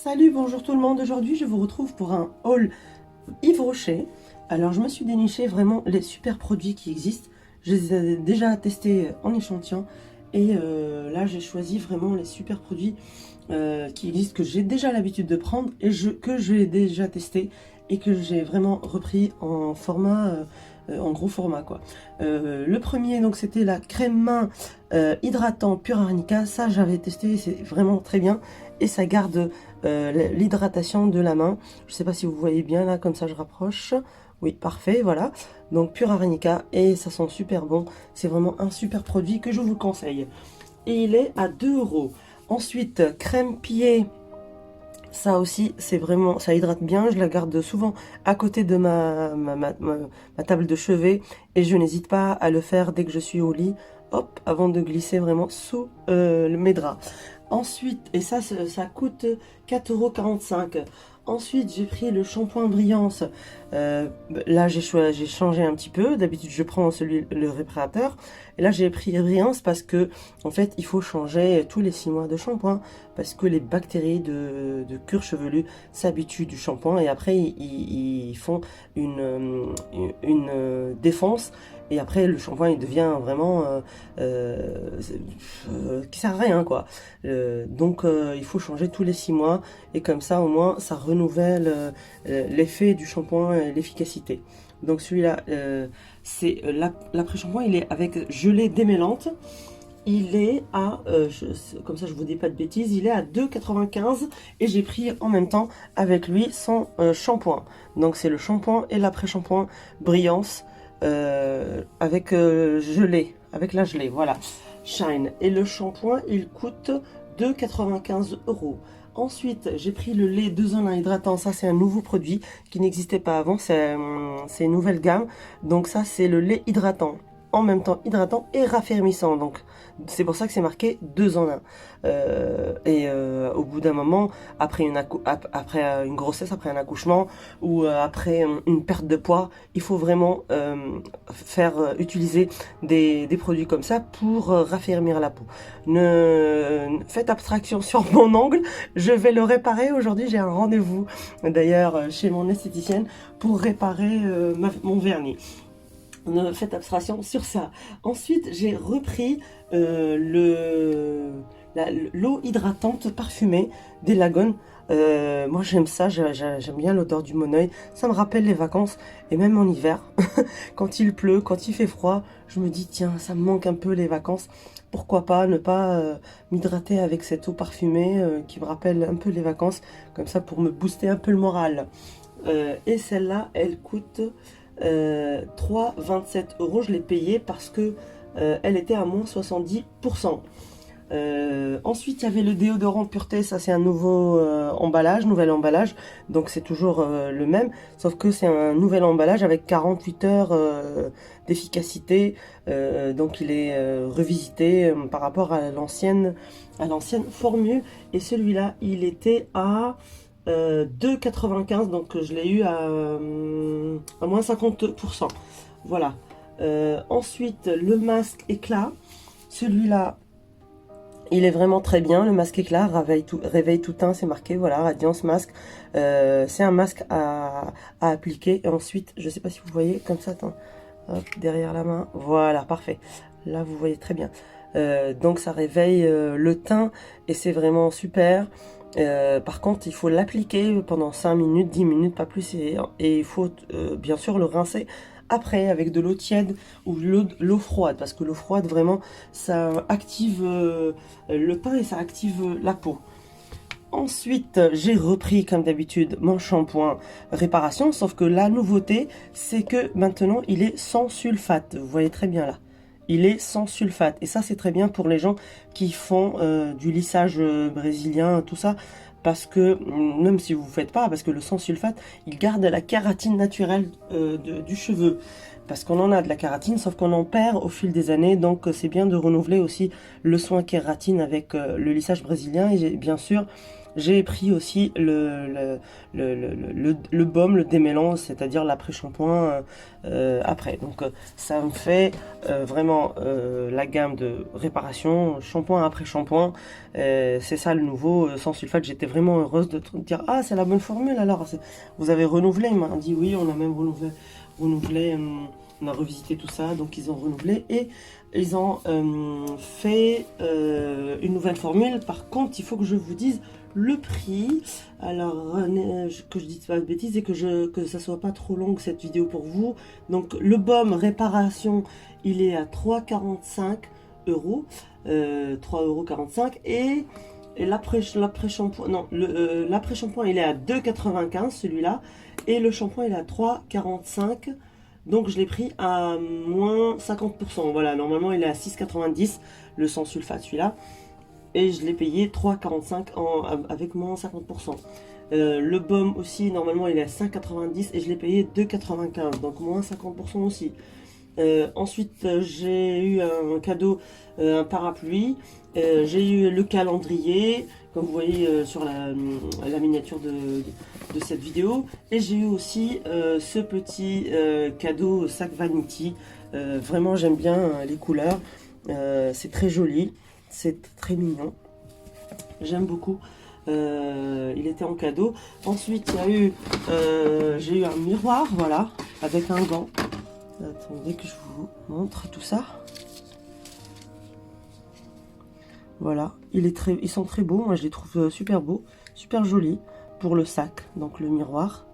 Salut, bonjour tout le monde. Aujourd'hui, je vous retrouve pour un haul Yves Rocher. Alors, je me suis déniché vraiment les super produits qui existent. Je les ai déjà testés en échantillon. Et là, j'ai choisi vraiment les super produits qui existent, que j'ai déjà l'habitude de prendre et que j'ai déjà testé et que j'ai vraiment repris en format, en gros format quoi. Le premier, donc, c'était la crème main hydratant Pure Arnica. Ça, j'avais testé, c'est vraiment très bien et ça garde l'hydratation de la main. Je sais pas si vous voyez bien là, comme ça je rapproche. Oui, parfait, voilà. Donc Pure Arnica et ça sent super bon. C'est vraiment un super produit que je vous conseille. Et il est à 2 euros. Ensuite, crème pillée. Ça aussi, c'est vraiment, ça hydrate bien. Je la garde souvent à côté de ma table de chevet et je n'hésite pas à le faire dès que je suis au lit. Hop, avant de glisser vraiment sous mes draps. Ensuite, et ça coûte 4,45 €. Ensuite, j'ai pris le shampoing Brillance. Là, j'ai changé un petit peu. D'habitude, je prends le réparateur. Et là, j'ai pris Brillance parce que, en fait, il faut changer tous les 6 mois de shampoing. Parce que les bactéries de cuir chevelu s'habituent du shampoing. Et après, ils font une défense. Et après, le shampoing, il devient vraiment qui sert à rien, quoi. Donc, il faut changer tous les 6 mois. Et comme ça, au moins, ça renouvelle l'effet du shampoing et l'efficacité. Donc, celui-là, c'est l'après-shampoing, il est avec gelée démêlante. Il est à, comme ça je vous dis pas de bêtises, il est à 2,95 € et j'ai pris en même temps avec lui son shampoing. Donc c'est le shampoing et l'après-shampoing Brillance avec gelée, avec la gelée, voilà, Shine. Et le shampoing il coûte 2,95 €. Ensuite, j'ai pris le lait 2 en 1 hydratant. Ça, c'est un nouveau produit qui n'existait pas avant. C'est une nouvelle gamme. Donc ça, c'est le lait hydratant. En même temps hydratant et raffermissant. Donc c'est pour ça que c'est marqué 2 en 1. Au bout d'un moment, après une grossesse, après un accouchement ou après une perte de poids, il faut vraiment utiliser des produits comme ça pour raffermir la peau. Faites abstraction sur mon ongle, je vais le réparer. Aujourd'hui, j'ai un rendez-vous d'ailleurs chez mon esthéticienne pour réparer mon vernis. Faites abstraction sur ça. Ensuite, j'ai repris l'eau hydratante parfumée d'Elagon. Moi, j'aime ça, j'aime bien l'odeur du Moneuil. Ça me rappelle les vacances, et même en hiver, quand il pleut, quand il fait froid, je me dis, tiens, ça me manque un peu les vacances. Pourquoi pas ne pas m'hydrater avec cette eau parfumée qui me rappelle un peu les vacances, comme ça pour me booster un peu le moral. Et celle-là, elle coûte 3,27 €. Je l'ai payée parce que elle était à moins 70%. Ensuite, il y avait le déodorant Pureté. Ça, c'est un nouvel emballage. Donc, c'est toujours le même. Sauf que c'est un nouvel emballage avec 48 heures d'efficacité. Donc, il est revisité par rapport à l'ancienne formule. Et celui-là, il était à 2,95 €, donc je l'ai eu à moins 50%. Voilà. Ensuite, le masque éclat. Celui-là, il est vraiment très bien. Le masque éclat, réveille tout teint, c'est marqué. Voilà, Radiance Masque. C'est un masque à appliquer. Et ensuite, je ne sais pas si vous voyez, comme ça, attends, hop, derrière la main. Voilà, parfait. Là, vous voyez très bien. Donc, ça réveille le teint et c'est vraiment super. Par contre, il faut l'appliquer pendant 5 minutes, 10 minutes, pas plus. Et il faut bien sûr le rincer après avec de l'eau tiède ou l'eau froide. Parce que l'eau froide, vraiment, ça active le teint et ça active la peau. Ensuite, j'ai repris comme d'habitude mon shampoing réparation. Sauf que la nouveauté, c'est que maintenant, il est sans sulfate. Vous voyez très bien là. Il est sans sulfate. Et ça, c'est très bien pour les gens qui font du lissage brésilien, tout ça. Parce que, même si vous ne faites pas, parce que le sans sulfate, il garde la kératine naturelle du cheveu. Parce qu'on en a de la kératine, sauf qu'on en perd au fil des années. Donc, c'est bien de renouveler aussi le soin kératine avec le lissage brésilien. Et bien sûr, J'ai pris aussi le baume, le démêlant, c'est-à-dire l'après-shampoing après. Donc ça me fait vraiment la gamme de réparation, shampoing après shampoing. C'est ça le nouveau sans sulfate. J'étais vraiment heureuse de dire ah c'est la bonne formule alors. Vous avez renouvelé? Il m'a dit oui, on a même renouvelé, on a revisité tout ça, donc ils ont renouvelé et ils ont fait une nouvelle formule. Par contre, il faut que je vous dise le prix. Alors, que je dise pas de bêtises et que ça soit pas trop longue cette vidéo pour vous. Donc, le baume réparation, il est à 3,45 euros. 3,45 € et l'après-shampoing, non, l'après-shampoing il est à 2,95 celui-là et le shampoing il est à 3,45. Donc je l'ai pris à moins 50%. Voilà, normalement il est à 6,90 le sans sulfate celui-là. Et je l'ai payé 3,45 avec moins 50%. Le baume aussi, normalement il est à 5,90 et je l'ai payé 2,95. Donc moins 50% aussi. Ensuite, j'ai eu un cadeau, un parapluie. J'ai eu le calendrier, comme vous voyez sur la miniature de cette vidéo. Et j'ai eu aussi ce petit cadeau sac vanity. Vraiment, j'aime bien les couleurs. C'est très joli, c'est très mignon. J'aime beaucoup. Il était en cadeau. Ensuite, j'ai eu un miroir, voilà, avec un gant. Attendez que je vous montre tout ça. Voilà, ils sont très beaux. Moi, je les trouve super beaux, super jolis pour le sac. Donc le miroir.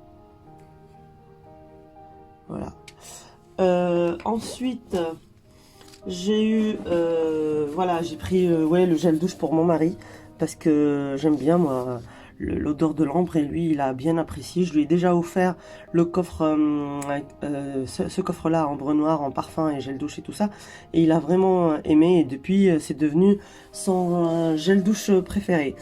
Voilà. Ensuite, j'ai eu, voilà, j'ai pris ouais, le gel douche pour mon mari parce que j'aime bien moi l'odeur de l'ambre et lui il a bien apprécié. Je lui ai déjà offert le coffre, ce coffre-là ambre noir en parfum et gel douche et tout ça et il a vraiment aimé et depuis c'est devenu son gel douche préféré.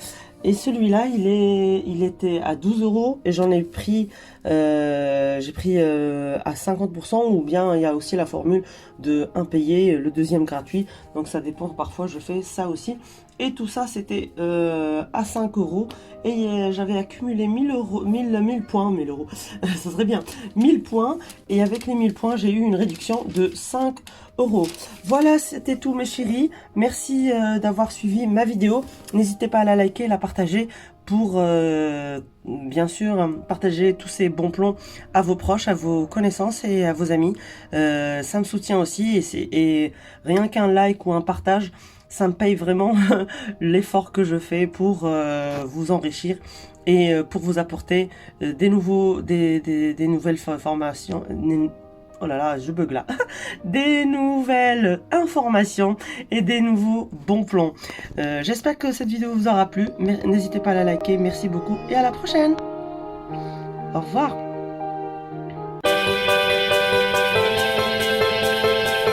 Et celui-là, il était à 12 € et j'en ai pris, j'ai pris à 50% ou bien il y a aussi la formule de un payé, le deuxième gratuit. Donc ça dépend, parfois je fais ça aussi. Et tout ça, c'était à 5 € et j'avais accumulé 1000 points, 1000 euros, ça serait bien, 1000 points. Et avec les 1000 points, j'ai eu une réduction de 5 €. Voilà, c'était tout mes chéris. Merci d'avoir suivi ma vidéo. N'hésitez pas à la liker, la partager pour bien sûr partager tous ces bons plans à vos proches, à vos connaissances et à vos amis. Ça me soutient aussi et rien qu'un like ou un partage, ça me paye vraiment l'effort que je fais pour vous enrichir et pour vous apporter des nouvelles formations. Oh là là, je bug là. Des nouvelles informations et des nouveaux bons plans. J'espère que cette vidéo vous aura plu. N'hésitez pas à la liker. Merci beaucoup et à la prochaine. Au revoir.